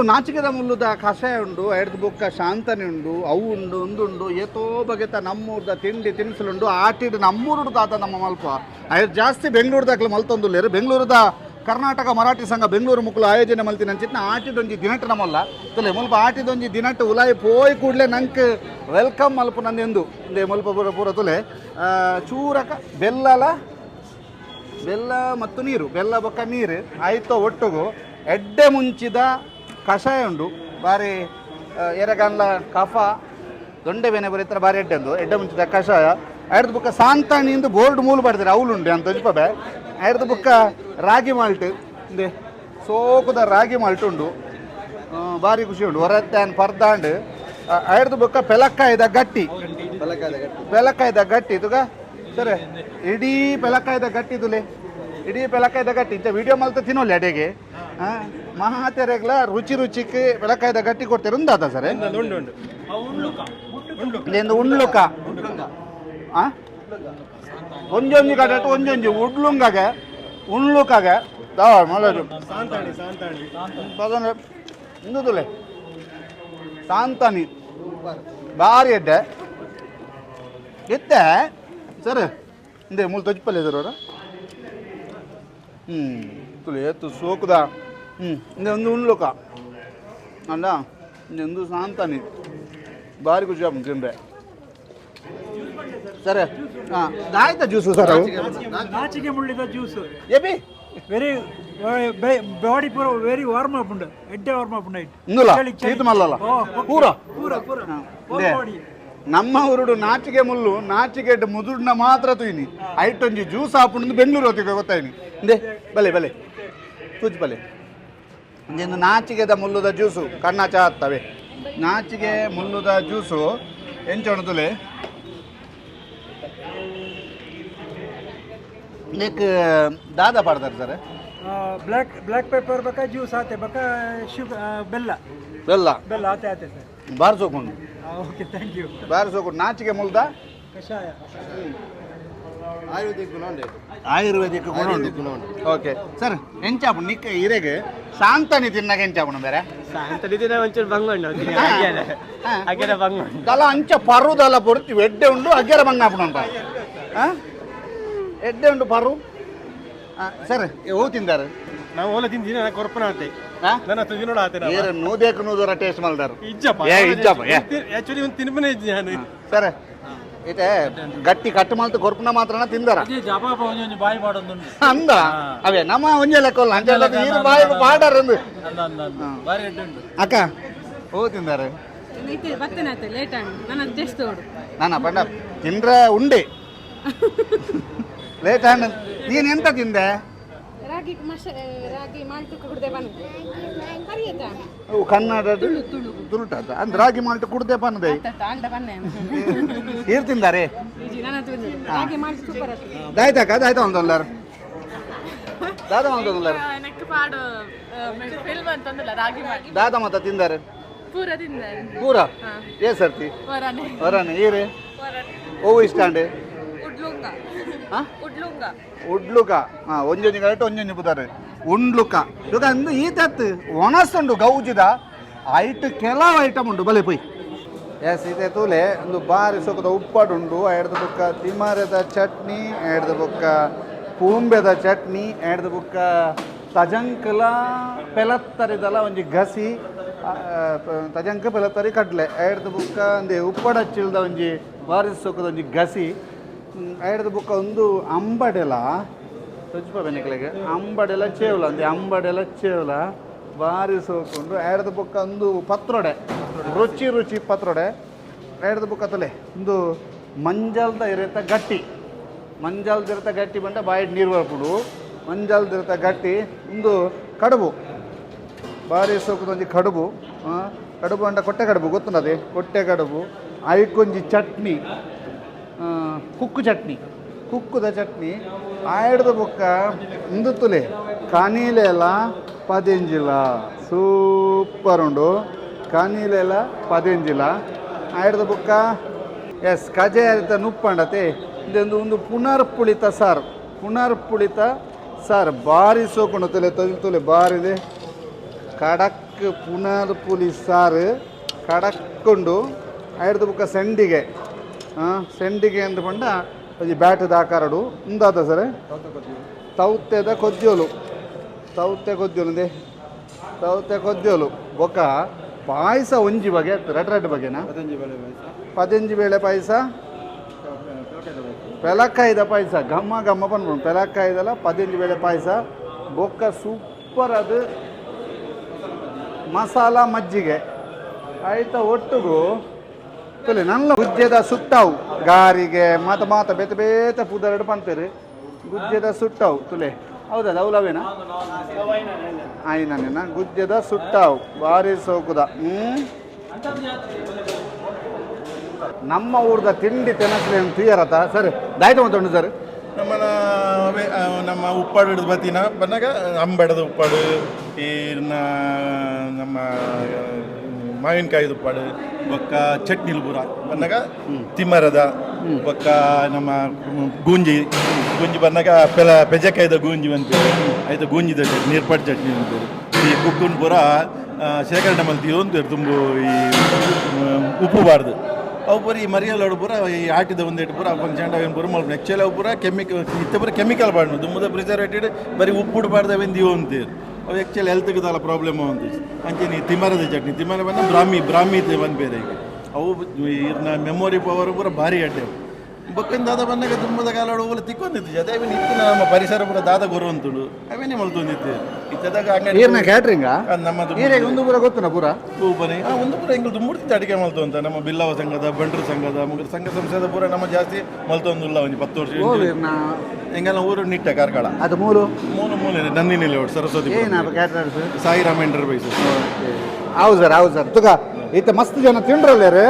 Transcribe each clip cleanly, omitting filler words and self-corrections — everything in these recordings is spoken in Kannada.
ನಾಚಿಕೆದ ಮುಲ್ಲುದ ಕಷಾಯ ಉಂಡು ಐಡ್ದು ಬೊಕ್ಕ ಶಾಂತನಿ ಉಂಡು ಅವು ಉಂಡು ಉಂದುಂಡು ಏತೋ ಬಗೆತ ನಮ್ಮೂರ್ದ ತಿಂಡಿ ತಿನಿಸುಲುಂಡು ಆಟಿಡ್ ನಮ್ಮೂರುಡು ದಾತ ನಮ್ಮ ಮಲ್ಪ ಐದು ಜಾಸ್ತಿ ಬೆಂಗಳೂರುದಾಗ್ಲಿ ಮಲ್ತೊಂದುಲ್ಲೇರು ಬೆಂಗಳೂರುದ ಕರ್ನಾಟಕ ಮರಾಠಿ ಸಂಘ ಬೆಂಗಳೂರು ಮುಕ್ಕಲು ಆಯೋಜನೆ ಮಲ್ತಿನ ಅಂಚಿತ್ನ ಆಟಿದೊಂಜಿ ದಿನಟ್ಟು ನಮ್ಮಲ್ಲ ತಲೆ ಮುಲ್ಪ ಆಟಿದೊಂಜಿ ದಿನಟ್ಟು ಉಲಾಯಿ ಪೋಯ್ ಕೂಡಲೇ ನಂಗೆ ವೆಲ್ಕಮ್ ಮಲ್ಪ ನಂದೆಂದು ಇಂದೇ ಮುಲ್ಪ ಪೂರ ಪೂರ ತುಲೆ ಚೂರಕ ಬೆಲ್ಲ ಮತ್ತು ನೀರು ಬೆಲ್ಲ ಬೊಕ್ಕ ನೀರು ಆಯ್ತೋ ಒಟ್ಟುಗು ಎಡ್ಡೆ ಮುಂಚಿದ ಕಷಾಯ ಉಂಡು ಬಾರಿ ಎರೆಗನ್ಲ ಕಫ ದೊಂಡೆ ಬೇನೆ ಬರೀತಾರೆ ಬಾರಿ ಎಡ್ಡೆ ಮುಂಚಿದ ಕಷಾಯ ಐಡ್ದು ಬುಕ್ಕ ಸಾಂತಾಣಿಂದು ಬೋರ್ಡ್ ಮೂಲು ಪಡ್ತಾರೆ ಅವಳುಂಡೆ ಅಂತ ಹಚ್ಪಬೆ ಐಡ್ದು ಬುಕ್ಕ ರಾಗಿ ಮಾಲ್ಟ್ ಇಂದೆ ಸೋಕುದ ರಾಗಿ ಮಾಲ್ಟ್ ಉಂಡು ಭಾರಿ ಖುಷಿ ಉಂಡು ಹೊರತ್ಯಾನ್ ಪರ್ದಾಂಡ್ ಐಡ್ದು ಬುಕ್ಕ ಪೆಲಕ್ಕಾಯ್ದ ಗಟ್ಟಿ ತುಗ ಸರಿ ಇಡೀ ಪೆಲಕ್ಕಾಯ್ದ ಗಟ್ಟಿ ತುಲೆ ಇಡೀ ಪೆಲಕ್ಕಾಯ್ದ ಗಟ್ಟಿ ಇಂಥ ವಿಡಿಯೋ ಮಲ್ತ ತಿನ್ನೋಲ್ಲ ಅಡೆಗೆ ಮಹಾತೆರೆಗ್ಲ ರುಚಿಗೆ ಪೆಲಕ್ಕಾಯ್ದ ಗಟ್ಟಿ ಕೊಡ್ತಾರೆ ಉಂದಾದ ಸರ್ ಇಲ್ಲಿಂದ ಉಣ್ಲುಕ ಒಂಜೊಂಜಿ ಕಡಟು ಒಂಜೊಂಜಿ ಉಡ್ಲುಂಗಾಗೆ ಉಣ್ಲುಕಾಗೆ ಮಲದು ಇಂದುಲೆ ಸಾಂತಾನಿ ಭಾರಿ ಎಡ್ಡೆ ಎತ್ತೆ ಸರ್ ಇಂದೇ ಮೂಲ ತೊಜ್ಪಲ್ಲೆ ಸರ್ ಅವರ ತುಲೆ ಎತ್ತು ಸೋಕುದ ಇಂದೆ ಒಂದು ಉಣ್ಲುಕ ಅಲ್ಲ ಇಂದೊಂದು ಸಾಂತಾನಿ ಭಾರಿ ಖುಷಿ ಆಗ್ಬೋದು ತಿಂದ್ರೆ ಸರ್ ಹಾಂ ಆಯ್ತಾ ಜ್ಯೂಸು ಸರ್ ಅವು ನಾಚಿಕೆ ಮುಳ್ಳಿದ ಜ್ಯೂಸ್ ಎಬಿ ವೆರಿ ಬಾಡಿ ಪೂರ ವೆರಿ ವಾರ್ಮ್ ಅಪ್ ಉಂಡು ಎಡ್ಡೆ ವಾರ್ಮ್ ಅಪ್ ಉಂಡು ಇನ್ನೂಲ ಚೀತು ಮಲ್ಲಲ್ಲ ಪೂರ ನಮ್ಮ ಊರುಡು ನಾಚಿಕೆ ಮುಲ್ಲು ನಾಚಿಕೆ ಮುದುಡ್ನ ಮಾತ್ರ ತುಯ್ನಿ ಐಟೊಂಜಿ ಜ್ಯೂಸ್ ಹಾಪುಂಡು ಬೆಂಗಳೂರು ಹೊತ್ತಿಗೆ ಗೊತ್ತಾಯ್ನಿ ಇಂದೇ ಬಲೆ ತೂಜ್ ಬಲೆ ಇಂದು ನಾಚಿಕೆದ ಮುಲ್ಲುದ ಜ್ಯೂಸು ಕಣ್ಣ ಚಾ ಹತ್ತವೆ ನಾಚಿಕೆ ಮುಲ್ಲುದ ಜ್ಯೂಸು ಎಂಚೊಣದುಲೆ ಲೇಕ್ ದಾದ ಪಾಡ್ತಾರೆ ಸರ್ ಬ್ಲ್ಯಾಕ್ ಪೆಪ್ಪರ್ ಬೇಕಾ ಜ್ಯೂಸ್ ಆತೆ ಬೇಕಾ ಬೆಲ್ಲ ಆತೆ ಸರ್ ಬಾರ್ ಸೋಕೊಂಡು ಓಕೆ ಥ್ಯಾಂಕ್ ಯು ಬಾರ್ ಸೋಕೊಂಡು ನಾಚಿಕೆ ಮುಲ್ದ ಕಷಾಯ ಆಯುರ್ವೇದಿಕ್ ಗುಣ ಉಂಟು ಓಕೆ ಸರ್ ಎಂಚಾಪು ನಿಕ್ಕ ಇರೆಗೆ ಶಾಂತನಿ ತಿನ್ನಾಗ ಎಂಚಾಪುಣ ಬೇರೆ ದಲ ಅಂಚ ಪರುದಲ ಪೊರ್ತಿ ಎಡ್ಡೆ ಉಂಡು ಅಗ್ಗೆರ ಬಂಗಾಪುಣ ಅಂತ ಎಡ್ಡೆ ಉಂಡು ಪರು ಸರ್ ಹೂ ತಿಂದಾರೆ ನಾವು ಓಲ ತಿಂದಿನಿ ನಾನು ಕೊರ್ಪನ ಆತೆ ನನ್ನ ತುಜಿನೋಡ ಆತೆ ನೂದೇಕು ನೂದರ ಟೇಸ್ಟ್ ಮಾಡ್ದಾರು ಇಜ್ಜಪ್ಪ ಆಕ್ಚುಲಿ ಒಂದು ತಿನ್ಬನೇ ಇದ್ದೆ ನಾನು ಸರ್ ಇದೆ ಗಟ್ಟಿ ಕಟ್ಟು ಮಾಲ್ತು ಕೊರ್ಪುನ ಮಾತ್ರನ ತಿಂದಾರ ಬಾಯಿ ಮಾಡೋದು ಅಂದ ಅವೇ ನಮ್ಮ ಒಂಜೆ ಲೆಕ್ಕಲ್ಲ ಅಂಚೆ ಬಾಯಿ ಪಾಡಾರ ಅಕ್ಕ ಹೂ ತಿಂದಾರೆ ನಾನು ಪಂಡ ತಿಂದ್ರ ಉಂಡೆ ಲೇಟ್ ಹಣ್ಣು ನೀನು ಎಂತ ತಿಂದೆ ಕನ್ನಡ ತುಳುಟ ಅಂದ್ರೆ ರಾಗಿ ಮಾಲ್ಟ್ ಕುಡ್ದೆ ಪನ್ನದೆ ಏರ್ ತಿಂದಾರೆ ದಾಯ್ತಾಕ ದಾಯ್ತಾ ಒಂದೊಂದಾರ ದಾದ ಒಂದೊಂದಾರ ದಾದ ಮತ್ತ ತಿಂದಾರೆ ಪೂರ ಏ ಸರ್ತಿ ವರಾನೆ ಏರೆ ಓವು ಇಷ್ಟಾಂಡೆ ಉಡ್ಲುಕ ಒಂಜೊಂಜಿ ಕರೆಕ್ಟ್ ಒಂಜೊಂಜಿ ಪುದಾರೆ ಉಂಡ್ಲುಕ ಇವಾಗ ಅಂದು ಈತತ್ತು ಒಣಸ್ತುಂಡು ಗೌಜಿದ ಐಟ್ ಕೆಲವು ಐಟಮ್ ಉಂಡು ಬಲೆ ಪೊಯ್ ಎಸ್ ಇದೆ ತೂಲೆ ಒಂದು ಬಾರಿ ಸೊಕದ ಉಪ್ಪಾಡುಂಡು ಎಡ್ದು ಬುಕ್ಕ ತಿಮರದ ಚಟ್ನಿ ಎಡ್ದು ಬುಕ್ಕ ಪೂಂಬೆದ ಚಟ್ನಿ ಎಡ್ದು ಬುಕ್ಕ ತಜಂಕಲ ಪೆಲತ್ತರಿದಲ ಒಂಜಿ ಗಸಿ ತಜಂಕ ಪೆಲತ್ತರಿ ಕಡ್ಲೆ ಎಡ್ದು ಬುಕ್ಕ ಒಂದೇ ಉಪ್ಪಡ ಹಚ್ಚಿಲ್ದ ಒಂಜಿ ಬಾರಿ ಸೊಕದ ಒಂಜಿ ಗಸಿ ಐಡ್ದು ಬುಕ್ಕ ಒಂದು ಅಂಬಡೆಲ ತೊಜ್ಪ ಬೆನೆಕ್ಲೆಗೆ ಅಂಬಡೆಲ ಚೇವಲ ಅಂದೆ ಅಂಬಡೆಲ ಚೇವಲ ಭಾರಿ ಸೋಕೊಂಡು ಐಡ್ದು ಬುಕ್ಕ ಒಂದು ಪತ್ರೊಡೆ ರುಚಿ ಪತ್ರೊಡೆ ಐಡ್ದು ಬುಕ್ಕ ತಲೆ ಒಂದು ಮಂಜಲ್ದ ಇರತ್ತ ಗಟ್ಟಿ ಬಂಡ ಬಾಯಿ ನೀರು ಬರ್ಬಿಡು ಮಂಜಲ್ದ ಇರತ್ತ ಗಟ್ಟಿ ಒಂದು ಕಡುಬು ಭಾರಿ ಸೋಕದ ಒಂಜಿ ಕಡುಬು ಅಂಡ ಕೊಟ್ಟೆ ಕಡುಬು ಗೊತ್ತುನದೆ ಕೊಟ್ಟೆ ಕಡುಬು ಐಕೊಂಜಿ ಚಟ್ನಿ ಕುಕ್ಕುದ ಚಟ್ನಿ ಆಯ್ಡ್ದ ಬುಕ್ಕ ಇಂದು ತುಲೆ ಕಾನೀಲೆಲ ಪದೆಂಜಿಲ ಸೂಪರ್ ಉಂಡು ಕಾನೀಲೆಲ ಪದೆಂಜಿಲ ಆಯ್ಡ್ದ ಬುಕ್ಕ ಎಸ್ ಕಜೆ ಅರಿತ ನುಪ್ಪಂಡತೆ ಇದೊಂದು ಒಂದು ಪುನರ್ಪುಳಿತ ಸಾರ್ ಭಾರಿ ಸೋಕೊಂಡು ತುಲೆ ತೊಲೆ ಭಾರಿದೆ ಕಡಕ್ ಪುನರ್ ಪುಲಿ ಸಾರು ಕಡಕ್ಕೊಂಡು ಐಡ್ದು ಬುಕ್ಕ ಸೆಂಡಿಗೆ ಸೆಂಡಿಗೆ ಅಂದ್ಕೊಂಡ ಅದು ಬ್ಯಾಟದ ಆಕಾರಡು ಮುಂದಾದ ಸರ್ ತೌತ್ಯದ ಕೊಜ್ಜೋಲು ತೌತ್ಯ ಕೊಜ್ಜೋಲು ತೌತ್ಯ ಕೊಜ್ಜೋಲು ಬೊಕ್ಕ ಪಾಯಸ ಒಂಜಿ ಬಗೆ ರೆಡ್ ಬಗೆನಾ ಪದಂಜಿ ಬೇಳೆ ಪಾಯಸ ಪೆಲಕ್ಕಾಯ್ದ ಪಾಯಸ ಗಮ್ಮ ಗಮ್ಮ ಪನ್ಕೊಂಡು ಪೆಲಕ್ಕಾಯ್ದಲ್ಲ ಪದಂಜಿ ಬೇಳೆ ಪಾಯಸ ಬೊಕ್ಕ ಸೂಪರ್ ಅದು ಮಸಾಲ ಮಜ್ಜಿಗೆ ಆಯ್ತಾ ಒಟ್ಟಿಗೂ ತುಲೆ ನನ್ನ ಗುಜ್ಜೆದ ಸುಟ್ಟವು ಗಾರಿಗೆ ಮಾತ ಬೇತೆ ಬೇತೆ ಪುದರಡು ಪಂಪೇರು ಗುಜ್ಜೆದ ಸುಟ್ಟವು ತುಲೆ ಹೌದಲ್ಲ ಅವಲವೇನಾ ಆಯ್ನೇನ ಗುಜ್ಜೆದ ಸುಟ್ಟವು ಭಾರಿ ಸೌಕುದ ನಮ್ಮ ಊರ್ದ ತಿಂಡಿ ತಿನಸ್ಲಿ ಅಂತ ತಿಯರತ್ತ ಸರ್ ದಾಯ್ತ ಮಾತಾಡು ಸರ್ ನಮ್ಮ ಉಪ್ಪಾಡು ಹಿಡಿದು ಬತ್ತಿನ ಬಂದಾಗ ಅಂಬೆಡದ ಉಪ್ಪಾಡು ಈ ನಮ್ಮ ಮಾವಿನಕಾಯಿದ ಉಪ್ಪಾಡು ಬೊಕ್ಕ ಚಟ್ನಿಲ್ ಪೂರ ಬಂದಾಗ ತಿಮ್ಮರದ ಬೊಕ್ಕ ನಮ್ಮ ಗೂಂಜಿ ಬಂದಾಗ ಪೆಜಕಾಯ್ದ ಗೂಂಜಿ ಅಂತೀವಿ ಆಯ್ತು ಗೂಂಜಿದ ಚಟ್ನಿ ನೀರ್ಪಟ್ಟು ಚಟ್ನಿ ಅಂತೀವಿ ಈ ಕುಕ್ಕುನ್ ಪೂರ ಶೇಖರಣೆ ಮಲ್ತೀವಿ ಅಂತೀವಿ ತುಂಬು ಈ ಉಪ್ಪು ಬಾರ್ದು ಅವು ಪೂರ ಈ ಮರಿಯಲ್ಲೋಡು ಪೂರ ಈ ಆಟಿದ ಒಂದೇಟು ಪೂರ ಫಂಕ್ಷನ್ ಅವೇನು ಪೂರ ಮಲ್ಪು ಆ್ಯಕ್ಚುಲಿ ಅವು ಪೂರ ಇತ್ತ ಪೂರ ಕೆಮಿಕಲ್ ಬಾಡ್ನು ದುಮ್ಮದ ಪ್ರಿಸರ್ವೇಟೆಡ್ ಬರೀ ಉಪ್ಪು ಬಾರ್ದವೆಂದಿವು ಅಂತೀವಿ ಅವು ಆ್ಯಕ್ಚುಲಿ ಹೆಲ್ತ್ಗೆ ಪ್ರಾಬ್ಲಮ್ ಅಂತ ಅಂಚೆ ತಿಮ್ಮರದ ಚಟ್ನಿ ತಿಮ್ಮರ ಬಂದ ಬ್ರಾಹ್ಮಿ ಬಂದು ಬೇರೆ ಈಗ ಅವು ಇರ್ನ ಮೆಮೊರಿ ಪವರ್ ಪೂರ ಭಾರಿ ಅಡ್ಡೆ ಬೊಕ್ಕಿನ ದಾದ ಬಂದಾಗ ತುಂಬದ ಕಾಲ ಹೋಗಲು ತಿಕ್ಕೊಂದಿತ್ತು ಜೊತೆ ಅವೇನು ಇತ್ತು ನಮ್ಮ ಪರಿಸರ ಪೂರ ದಾದ ಗೊರುವಂತುಡು ಅವೇನೇ ಮಲ್ತೊಂದಿತ್ತು ಇತ್ತದಾಗ ನೀರಿನ ಕ್ಯಾಟ್ರಿಂಗ ನಮ್ಮದು ಒಂದು ಪೂರ ಗೊತ್ತುನ ಪೂರ ಪೂಪನೆ ಒಂದು ಪೂರ ಎಂಗ್ಳು ತುಂಬುಡ್ತಿತ್ತು ಅಡಿಗೆ ಮಲ್ತು ಅಂತ ನಮ್ಮ ಬಿಲ್ಲವ ಸಂಘದ ಬಂಡ್ರ ಸಂಘದ ಮುಗ್ರ ಸಂಘ ಸಂಸ್ಥೆದ ಪೂರ ನಮ್ಮ ಜಾಸ್ತಿ ಮಲ್ತೊಂದಿಲ್ಲ ಒಂದು 10 ವರ್ಷ ಹೆಂಗೆಲ್ಲ ಊರು ನಿಟ್ಟ ಕಾರ್ಕಳ ಅದು ಮೂರು ನಂದಿನಿ ಲೇಔಟ್ ಸರಸ್ವತಿ ಸಾಯಿರಾಮ್ ಎಂಟರ್ಪ್ರೈಸಸ್ ಹೌದು ಸರ್ ತುಗ ಈತ ಮಸ್ತ್ ಜನ ತಿಂಡ್ರಲ್ಲೇರು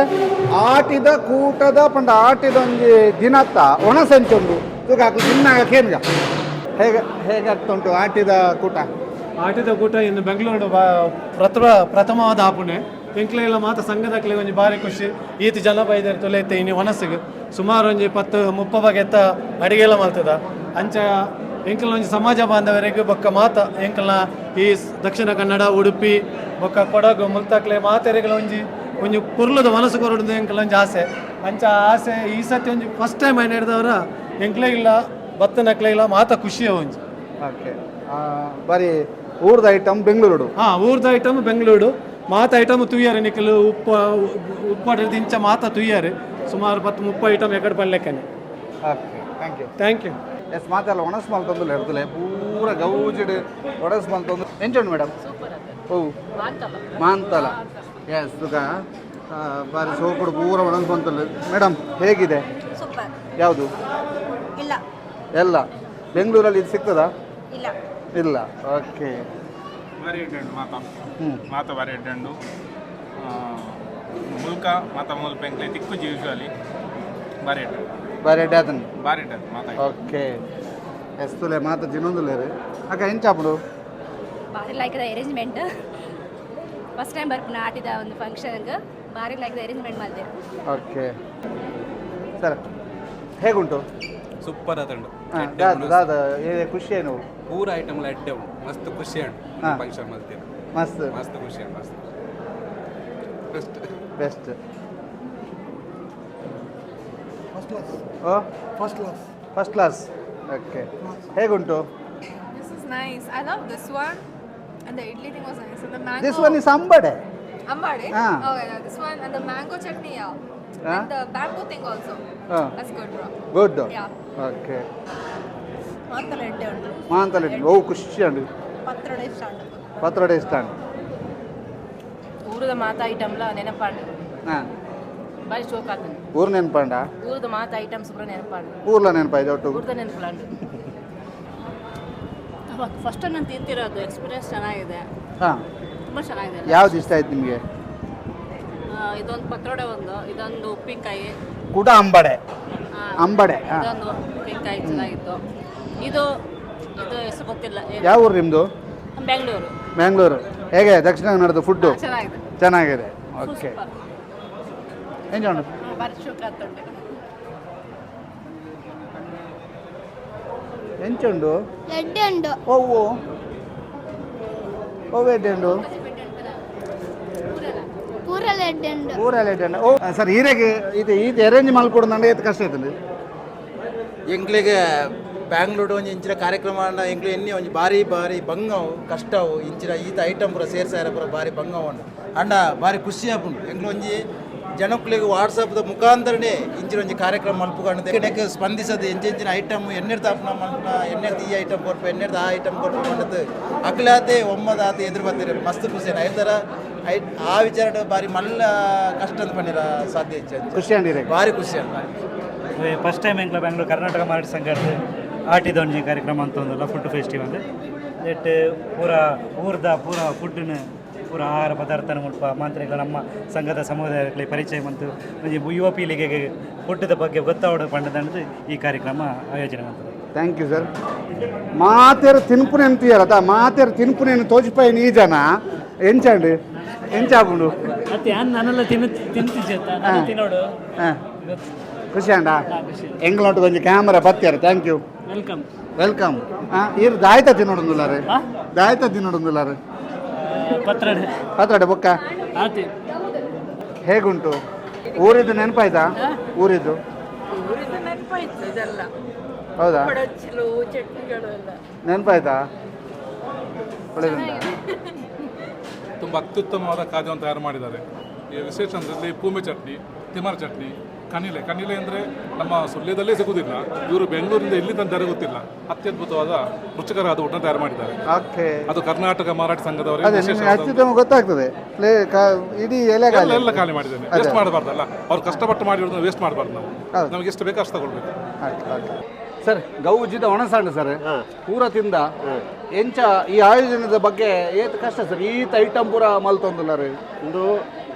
ಆಟಿದ ಕೂಟದ ಪಂಡ ಆಟಿದ ಒಂದು ದಿನತ್ತ ಒಣ ಸಂಚೊಂದು ತುಗ ತಿನ್ನಾಗ ಕೇನ್ಗ ಹೇಗಾಗ್ತುಂಟು ಆಟಿದ ಕೂಟ ಇನ್ನು ಬೆಂಗಳೂರು ಪ್ರಥಮವಾದ ಆಪುಣೆ ಎಂಕ್ಲೆಲ್ಲ ಮಾತ ಸಂಘದಕ್ಲೆ ಒಂಜಿ ಭಾರಿ ಖುಷಿ ಈತ ಜನ ಬೈದರ್ ತೊಲೆತ್ತೆ ಇನ್ನು ಒನಸಿಗೆ ಸುಮಾರು ಒಂಜಿ 10-30 ಬಗೆತ್ತ ಅಡಿಗೆಲ್ಲ ಮಲ್ತದ ಅಂಚ ಎಂಕಲ್ನ ಒಂಜಿ ಸಮಾಜ ಬಾಂಧವರಿಗೆ ಬೊಕ್ಕ ಮಾತ ಎಂಕಲ್ನ ಈ ದಕ್ಷಿಣ ಕನ್ನಡ ಉಡುಪಿ ಬೊಕ್ಕ ಕೊಡಗು ಮುಲ್ತಕ್ಲೆ ಮಾತೆರೆಗಳ ಒಂಜಿ ಪುರ್ಲದ ಮನಸ್ಸು ಕೊರಡುದು ಎಂಕಲ್ ಒಂಜಿ ಆಸೆ ಅಂಚ ಆಸೆ ಈ ಸತಿ ಒಂಜಿ ಫಸ್ಟ್ ಟೈಮ್ ಏನು ಹಿಡ್ದವ್ರ ಎಂಕ್ಲೆ ಇಲ್ಲ ಬತ್ತನಕ್ಲೆ ಇಲ್ಲ ಮಾತ ಖುಷಿಯ ಒಂಜಿ ಓಕೆ ಬರೀ ಊರ್ದ ಐಟಮ್ ಬೆಂಗಳೂರು ಊರ್ದ ಐಟಮ್ ಬೆಂಗಳೂರು ಮಾತ ಐಟಮ್ ತುಯ್ಯಾರೆ ನಿಕ್ಕಲು ಉಪ್ಪಾಡಿದ ಇಂಚ ಮಾತ ತುಯ್ಯಾರೆ ಸುಮಾರು 10-30 ಐಟಮ್ ಎಕಡೆ ಪಲ್ಲೆಕ್ಕನೆ ಓಕೆ ಥ್ಯಾಂಕ್ ಯು ಎಸ್ ಮಾತೆಲ್ಲ ಒಣಸ್ ಮಲ್ತೊಂದು ಇರ್ತಲೆ ಪೂರ ಗೌಜಿಡ್ ಒಣಸ್ ಮಲ್ತೊಂದು ಎಂಚುಂಡು ಮೇಡಮ್ ಓ ಮಾಂತಲ ಎಸ್ ತುಗ ಬಾರಿ ಸೋಪುಡು ಪೂರ ಒಣಸ್ ಮಲ್ತಲ್ಲ ಮೇಡಮ್ ಹೇಗಿದೆ ಯಾವುದು ಎಲ್ಲ ಬೆಂಗಳೂರಲ್ಲಿ ಇದು ಸಿಗ್ತದಾ ಇಲ್ಲ ಓಕೆ ಬಾರಿ ಇಡ್ಡು ಮಾತ ಬಾರಿ ಇಡ್ಡು ಮುಲ್ಕ ಮಾತ ಮುಲ್ಪ ಎಂಕ್ಲೆ ತಿಕ್ಕುಜಿ ಯೂಶುವಲಿ ಬಾರಿ ಇಡ್ಡು ಬಾರಿ ಇಡ್ಡು ಮಾತ ಓಕೆ ಎಸ್ತುಲೆ ಮಾತ ತಿನ್ನೊಂದುಲೇರು ಅಕ್ಕ ಎಂಚಾಪುಡು ಭಾರಿ ಲೈಕ್ ದ ಅರೇಂಜ್ಮೆಂಟ್ ಫಸ್ಟ್ ಟೈಮ್ ಬರ್ಪುನ ಆಟಿದ ಒಂದು ಫಂಕ್ಷನ್ಗೆ ಭಾರಿ ಲೈಕ್ ದ ಅರೇಂಜ್ಮೆಂಟ್ ಮಾಡಿದೆ ಓಕೆ ಸರ್ ಹೇಗುಂಟು ಸೂಪರ್ ಆತಂಡು ದಾದ ಖುಷಿ ಏನು ಪೂರ ಐಟಮ್ ಎಡ್ಡೆ ಉಂಟು ಮಸ್ತ್ ಖುಷಿ ಉಂಟು ಫಂಕ್ಷನ್ ಮಲ್ತೀರ ಮಸ್ತ್ ಖುಷಿ ಉಂಟು ಮಸ್ತ್ ಬೆಸ್ಟ್ ಫಸ್ಟ್ ಕ್ಲಾಸ್ ಓಕೆ ಹೇಗುಂಟು This is nice. I love this one. And the idli thing was nice. And the mango. This one is ಅಂಬಡೆ Ambade? Ah. Okay, yeah, this one. And the mango chutney, yeah. Ah. And the bamboo thing also. Ah. That's good, bro. Good Yeah. Okay ಮಾತಲ್ಲ ಎಡ್ಡೆ ಉಂಟು ಮಾಂತಲೆ ಓ ಖುಷಿ ಉಂಟು ಪತ್ರೊಡೆ ಇಷ್ಟ ಉಂಟು ಪತ್ರೊಡೆ ಇಷ್ಟ ಉಂಟು ಊರದ ಮಾತ ಐಟಮ್ಲ ನೆನಪಾಂಡು ಹಾಂ ಬಾರಿ ಶೋಕ್ ಆತಂಡು ಊರು ನೆನ್ಪಂಡ ಊರದ ಮಾತ ಐಟಮ್ಸ್ ಪೂರ ನೆನಪಾಂಡು ಊರ್ಲ ನೆನಪಾಯ್ತು ಒಟ್ಟು ಊರದ ನೆನಪುಲಾಂಡು ಫಸ್ಟ್ ನಾನು ತಿಂತಿರೋದು ಎಕ್ಸ್ಪೀರಿಯನ್ಸ್ ಚೆನ್ನಾಗಿದೆ ಹಾಂ ತುಂಬ ಚೆನ್ನಾಗಿದೆ ಯಾವ್ದು ಇಷ್ಟ ಆಯ್ತು ನಿಮಗೆ ಇದೊಂದು ಪತ್ರೊಡೆ ಇದೊಂದು ಉಪ್ಪಿನಕಾಯಿ ಕೂಡ ಅಂಬಡೆ ಅಂಬಡೆ ಹಾಂ ಇದೊಂದು ಉಪ್ಪಿನಕಾಯಿ ಚೆನ್ನಾಗಿತ್ತು ಇದು ಹೆಸರು ಗೊತ್ತಿಲ್ಲ ಯಾವ ಊರು ನಿಮ್ಮದು ಬೆಂಗಳೂರು ಬೆಂಗಳೂರು ಹೇಗೆ ದಕ್ಷಿಣ ಕನ್ನಡದ ಫುಡ್ಡು ಚೆನ್ನಾಗಿದೆ ಚೆನ್ನಾಗಿದೆ ಓಕೆ ಎಂಜಾಯ್ ಬಾರಿ ಶುಕ್ರ ಆಗ್ತುಂಟು ಎಂಚುಂಡು ಎಡ್ಡೆ ಉಂಡು ಓವು ಓವು ಎಡ್ಡೆ ಉಂಡು ಊರಲ್ಲಿ ಅಡ್ಡ ಓ ಸರ್ ಈರೆಗೆ ಇದು ಅರೇಂಜ್ ಮಲ್ಕೊಡೋದಂದ್ರೆ ಎಷ್ಟು ಕಷ್ಟ ಆಯ್ತಂడి ಎಂಕ್ಲೆಗೆ ಬ್ಯಾಂಗ್ಳೂರು ಒಂಜಿ ಇಂಚಿನ ಕಾರ್ಯಕ್ರಮ ಎಂಕ್ಲು ಎನ್ನಿ ಒಂಜಿ ಬಾರಿ ಬಾರಿ ಬಂಗವು ಕಷ್ಟವು ಇಂಚಿನ ಈತ ಐಟಮ್ ಪೂರ ಸೇರ್ಸಾರ ಪೂರ ಬಾರಿ ಬಂಗವು ಅಂಡ ಬಾರಿ ಖುಷಿ ಆಪುಂಡು ಎಂಕ್ಲು ಒಂಜಿ ಜನಕ್ಕಳಿಗೆ ವಾಟ್ಸಪ್ದ ಮುಖಾಂತರನೇ ಇಂಚಿನ ಒಂಜಿ ಕಾರ್ಯಕ್ರಮ ಮಲ್ಪುಕೊಂಡು ನೆಕ್ ಸ್ಪಂದಿಸದು ಎಂಚಿನ ಐಟಮ್ ಎನ್ನೆರ್ದು ಆಪುನ ಮಲ್ಪುನ ಎನ್ನೆರ್ದು ಈ ಐಟಮ್ ಕೊರ್ಪು ಎನ್ನೆರ್ದು ಆ ಐಟಮ್ ಕೊರ್ಪು ಮಾಡದು ಅಕ್ಲಾತೆ ಒಮ್ಮದಾತ ಎದುರು ಬರ್ತೀರಿ ಮಸ್ತ್ ಖುಷಿ ಐತರ ಆ ವಿಚಾರ ಬಾರಿ ಮಲ್ಲ ಕಷ್ಟ ಅಂತ ಬಂದಿರ ಸಾಧ್ಯ ಹೆಚ್ಚು ಖುಷಿ ಅಂದಿರಿ ಬಾರಿ ಖುಷಿ ಅಂತ ಫಸ್ಟ್ ಟೈಮ್ ಎಂಕ್ಲ ಬೆಂಗಳೂರು ಕರ್ನಾಟಕ ಮರಾಠಿ ಸಂಘದ ಆಟಿದ ಒಂಜಿ ಕಾರ್ಯಕ್ರಮ ಅಂತ ಒಂದಲ್ಲ ಫುಡ್ ಫೆಸ್ಟಿವಲ್ ದಟ್ ಪೂರ ಊರ್ದ ಪೂರ ಫುಡ್ನ ಪೂರ ಆಹಾರ ಪದಾರ್ಥನ ಮುಲ್ಪ ಮಾಂತ್ರಿಗಳ ನಮ್ಮ ಸಂಘದ ಸಮುದಾಯಕ್ಕೆ ಪರಿಚಯ ಮತ್ತು ಒಂಜಿ ಯುವ ಪೀಳಿಗೆಗೆ ಫುಡ್ದ ಬಗ್ಗೆ ಗೊತ್ತಾವಡ ಪಂಡದಂದು ಈ ಕಾರ್ಯಕ್ರಮ ಆಯೋಜನೆ ಮಾಡ್ತದೆ. Thank you sir. ಮಾತೇರು ತಿನ್ಪುನೆ ಅಂತೀಯಲ್ಲ ಮಾತೇರು ತಿನ್ಪುನೆ ತೋಜಿಪಾಯಿ ನೀ ಜನ ಎಂಚಂಡು ಎಂಚಾಪುಂಡು ಮತ್ತೆ ನಾನೆಲ್ಲ ತಿನ್ನೋಡು ಹಾಂ ಖುಷಿ ಅಂಡ ಎಂಗ್ಲೊಟ್ಟು ಕೊಂಚ ಕ್ಯಾಮರಾ ಬತ್ಯಾರ ಥ್ಯಾಂಕ್ ಯು ವೆಲ್ಕಮ್ ಹಾಂ ಇರು ದಾಯ್ತ ತಿನ್ನೋಡೊಂದುಲ್ಲಾರೆ ದಾಯ್ತ ತಿನ್ನೋಡೊಂದುಲ್ಲಾರೆ ಪತ್ರಡೆ ಬೊಕ್ಕ ಹೇಗುಂಟು ಊರಿದ್ದು ನೆನಪಾಯ್ತಾ ಊರಿದ್ದು ಹೌದಾ ನೆನಪಾಯ್ತಾ ಒಳ್ಳೆದುಂಟಾ ತುಂಬ ಅತ್ಯುತ್ತಮವಾದ ಖಾದ್ಯವನ್ನು ತಯಾರು ಮಾಡಿದ್ದಾರೆ. ಈ ವಿಶೇಷ ಅಂದರೆ ಪೂಮೆ ಚಟ್ನಿ, ತಿಮರ್ ಚಟ್ನಿ, ಕಣಿಲೆ ಅಂದರೆ ನಮ್ಮ ಸುಳ್ಯದಲ್ಲೇ ಸಿಗುವುದಿಲ್ಲ. ಇವರು ಬೆಂಗಳೂರಿಂದ ಎಲ್ಲಿ ತಂದರೆ ಗೊತ್ತಿಲ್ಲ. ಅತ್ಯದ್ಭುತವಾದ ರುಚಿಕರವಾದ ಊಟ ತಯಾರು ಮಾಡಿದ್ದಾರೆ. ಅದು ಕರ್ನಾಟಕ ಮರಾಠಿ ಸಂಘದವರಿಗೆ ಗೊತ್ತಾಗ್ತದೆ. ಇಡೀ ಎಲ್ಲ ಖಾಲಿ ಮಾಡಿದ್ದೇನೆ. ವೇಸ್ಟ್ ಮಾಡಬಾರ್ದಲ್ಲ, ಅವ್ರು ಕಷ್ಟಪಟ್ಟು ಮಾಡಿರೋದನ್ನ ವೇಸ್ಟ್ ಮಾಡಬಾರ್ದು. ನಾವು ನಮಗೆ ಎಷ್ಟು ಬೇಕೋ ಅಷ್ಟು ತಗೊಳ್ಬೇಕು. ಸರ್ ಗೌಜಿದ ಒಣಸಾಂಡು ಸರ್ ಪೂರ ತಿಂದ ಎಂಚ ಈ ಆಯೋಜನದ ಬಗ್ಗೆ ಏತ್ ಕಷ್ಟ ಸರ್ ಈತ ಐಟಮ್ ಪೂರ ಮಲ್ತೊಂದುಲ್ಲ ರೀ ಒಂದು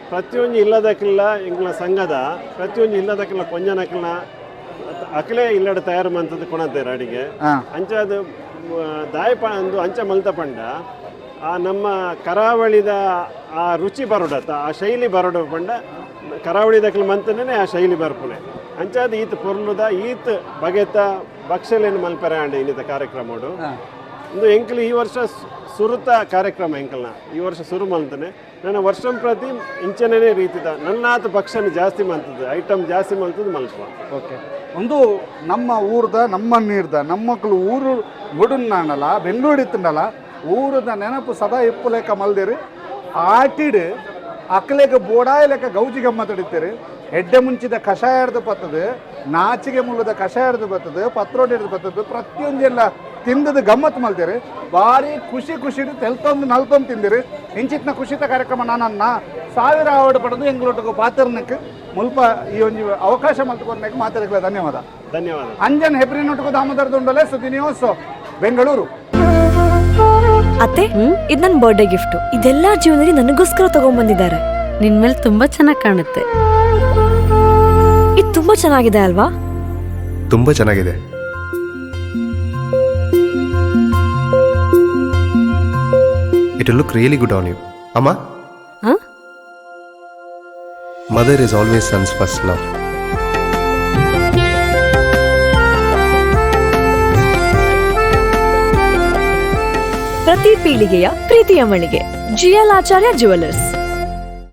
ಪ್ರತಿಯೊಂದು ಇಲ್ಲದಕ್ಕಿಲ್ಲ ಇಂಗ್ಲ ಸಂಘದ ಪ್ರತಿಯೊಂದು ಇಲ್ಲದಕ್ಕಿಲ್ಲ ಕೊಂಜನಕ್ಕಿಲ್ಲ ಅಕಲೇ ಇಲ್ಲಡ ತಯಾರು ಮಂತದ್ದು ಕೊಣಂತಾರೆ ಅಡಿಗೆ ಅಂಚದು ದಾಯಪ ಅಂದು ಅಂಚ ಮಲ್ತ ಪಂಡ ಆ ನಮ್ಮ ಕರಾವಳಿದ ಆ ರುಚಿ ಬರೋಡತ್ತ ಆ ಶೈಲಿ ಬರೋಡ ಪಂಡ ಕರಾವಳಿದಕ್ಕಿಲ್ಲ ಮಂತನೇ ಆ ಶೈಲಿ ಬರ್ಪುನೆ ಅಂಚಾದ ಈತ ಪೊರ್ಲುದ ಈತ ಬಗೆತ ಭಕ್ಷಲೇನು ಮಲ್ಪರೆ ಆಂಡ ಇನ್ನಿತ ಕಾರ್ಯಕ್ರಮಡು ಒಂದು ಎಂಕಲ್ ಈ ವರ್ಷ ಸುರುತ ಕಾರ್ಯಕ್ರಮ ಎಂಕಲ್ನ ಈ ವರ್ಷ ಸುರು ಮಲ್ತಾನೆ ನನ್ನ ವರ್ಷ ಪ್ರತಿ ಇಂಚನೇ ರೀತಿದ ನನ್ನಾತ ಭಕ್ಷಣ ಜಾಸ್ತಿ ಮಲ್ತದ್ದು ಐಟಮ್ ಜಾಸ್ತಿ ಮಲ್ತದ್ದು ಮಲ್ಪ ಓಕೆ ಒಂದು ನಮ್ಮ ಊರ್ದ ನಮ್ಮ ನೀರ್ದ ನಮ್ಮ ಮಕ್ಕಳು ಊರು ಗುಡುನ್ನಲ್ಲ ಬೆಂಗಳೂರು ಇತ್ತಂಡಲ್ಲ ಊರದ ನೆನಪು ಸದಾ ಇಪ್ಪು ಲೆಕ್ಕ ಮಲ್ದಿರಿ ಆಟಿಡ್ ಅಕ್ಕಲೆಗೆ ಬೋಡಾಯ ಲೆಕ್ಕ ಗೌಜಿ ಗಮ್ಮತ್ ಹಿಡಿತೀರಿ ಎಡ್ಡೆ ಮುಂಚಿದ ಕಷಾಯ ಹಿಡ್ದು ಬರ್ತದೆ ನಾಚಿಗೆ ಮುಳ್ಳದ ಕಷಾಯ ಹಿಡ್ದು ಬರ್ತದೆ ಪತ್ರೋಟಿ ಹಿಡ್ದು ಬರ್ತದೆ ಪ್ರತಿಯೊಂದೆಲ್ಲ ತಿಂದದ ಗಮ್ಮತ್ ಮಲ್ತೀರಿ ಭಾರಿ ಖುಷಿ ತೆಲ್ತೊಂದು ನಲ್ತೊಂದು ತಿಂದಿರಿ ಇಂಚಿತ್ನ ಖುಷಿತ ಕಾರ್ಯಕ್ರಮ ನಾನನ್ನ ಸಾವಿರ ಅವಾರ್ಡ್ ಪಡೆದು ಎಂಗ್ಲೊಟ್ಟಿಗೆ ಪಾತ್ರನಕ್ಕೆ ಮುಲ್ಪ ಈ ಒಂದು ಅವಕಾಶ ಮಲ್ತುಕೊಂಡಕ್ಕೆ ಮಾತಾಡಕ್ಕೆ ಧನ್ಯವಾದ ಅಂಜನ್ ಹೆಬ್ರಿನೊಟ್ಟಿಗೆ ದಾಮೋದರದುಂಡಲೆ ಸುದ್ದಿ ನ್ಯೂಸ್ ಬೆಂಗಳೂರು. ಅತ್ತೆ ಇದು ನನ್ನ ಬರ್ಡೇ ಗಿಫ್ಟ್. ಇದೆಲ್ಲ ಜೀವನದಲ್ಲಿ ನನಗೋಸ್ಕರ ತಗೊಂಡ್ಬಂದಿದ್ದಾರೆ. ನಿನ್ ಮೇಲೆ ತುಂಬಾ ಚೆನ್ನಾಗಿ ಕಾಣುತ್ತೆ. ಇದು ತುಂಬಾ ಚೆನ್ನಾಗಿದೆ ಅಲ್ವಾ? ತುಂಬಾ ಚೆನ್ನಾಗಿದೆ. It will look really good on you. Amma? Huh? Mother is always son's first love. ಪ್ರತಿ ಪೀಳಿಗೆಯ ಪ್ರೀತಿಯ ಮಳಿಗೆ GL ಆಚಾರ್ಯ ಜುವೆಲ್ಲರ್ಸ್.